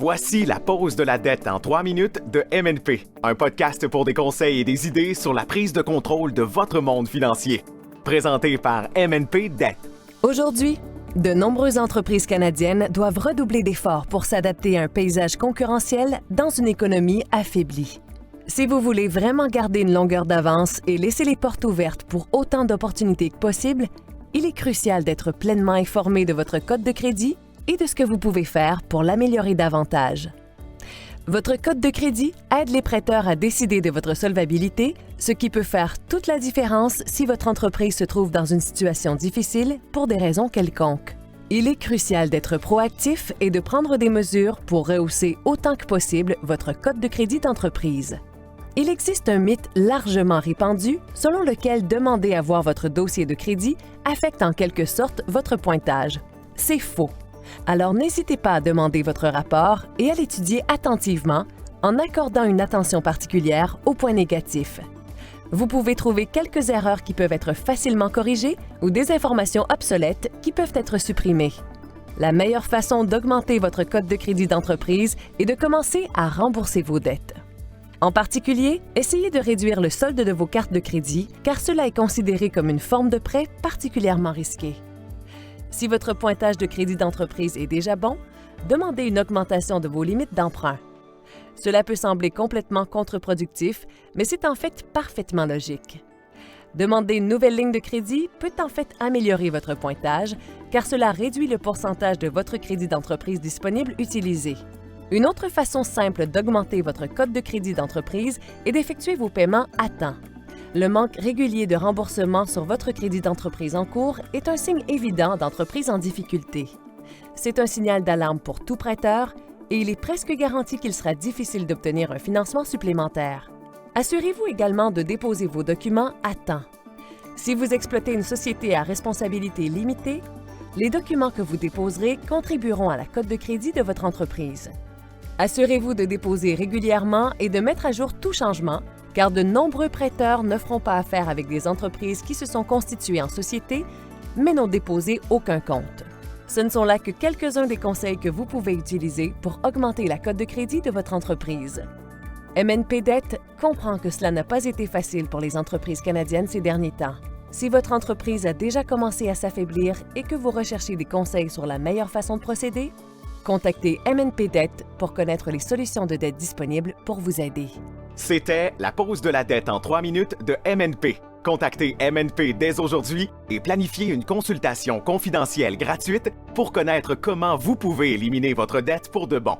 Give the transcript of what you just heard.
Voici la pause de la dette en 3 minutes de MNP, un podcast pour des conseils et des idées sur la prise de contrôle de votre monde financier. Présenté par MNP Dette. Aujourd'hui, de nombreuses entreprises canadiennes doivent redoubler d'efforts pour s'adapter à un paysage concurrentiel dans une économie affaiblie. Si vous voulez vraiment garder une longueur d'avance et laisser les portes ouvertes pour autant d'opportunités que possible, il est crucial d'être pleinement informé de votre code de crédit et de ce que vous pouvez faire pour l'améliorer davantage. Votre code de crédit aide les prêteurs à décider de votre solvabilité, ce qui peut faire toute la différence si votre entreprise se trouve dans une situation difficile pour des raisons quelconques. Il est crucial d'être proactif et de prendre des mesures pour rehausser autant que possible votre code de crédit d'entreprise. Il existe un mythe largement répandu selon lequel demander à voir votre dossier de crédit affecte en quelque sorte votre pointage. C'est faux. Alors n'hésitez pas à demander votre rapport et à l'étudier attentivement en accordant une attention particulière aux points négatifs. Vous pouvez trouver quelques erreurs qui peuvent être facilement corrigées ou des informations obsolètes qui peuvent être supprimées. La meilleure façon d'augmenter votre code de crédit d'entreprise est de commencer à rembourser vos dettes. En particulier, essayez de réduire le solde de vos cartes de crédit car cela est considéré comme une forme de prêt particulièrement risquée. Si votre pointage de crédit d'entreprise est déjà bon, demandez une augmentation de vos limites d'emprunt. Cela peut sembler complètement contre-productif, mais c'est en fait parfaitement logique. Demander une nouvelle ligne de crédit peut en fait améliorer votre pointage, car cela réduit le pourcentage de votre crédit d'entreprise disponible utilisé. Une autre façon simple d'augmenter votre code de crédit d'entreprise est d'effectuer vos paiements à temps. Le manque régulier de remboursement sur votre crédit d'entreprise en cours est un signe évident d'entreprise en difficulté. C'est un signal d'alarme pour tout prêteur et il est presque garanti qu'il sera difficile d'obtenir un financement supplémentaire. Assurez-vous également de déposer vos documents à temps. Si vous exploitez une société à responsabilité limitée, les documents que vous déposerez contribueront à la cote de crédit de votre entreprise. Assurez-vous de déposer régulièrement et de mettre à jour tout changement, car de nombreux prêteurs ne feront pas affaire avec des entreprises qui se sont constituées en société, mais n'ont déposé aucun compte. Ce ne sont là que quelques-uns des conseils que vous pouvez utiliser pour augmenter la cote de crédit de votre entreprise. MNP Dette comprend que cela n'a pas été facile pour les entreprises canadiennes ces derniers temps. Si votre entreprise a déjà commencé à s'affaiblir et que vous recherchez des conseils sur la meilleure façon de procéder, contactez MNP Dette pour connaître les solutions de dette disponibles pour vous aider. C'était la pause de la dette en 3 minutes de MNP. Contactez MNP dès aujourd'hui et planifiez une consultation confidentielle gratuite pour connaître comment vous pouvez éliminer votre dette pour de bon.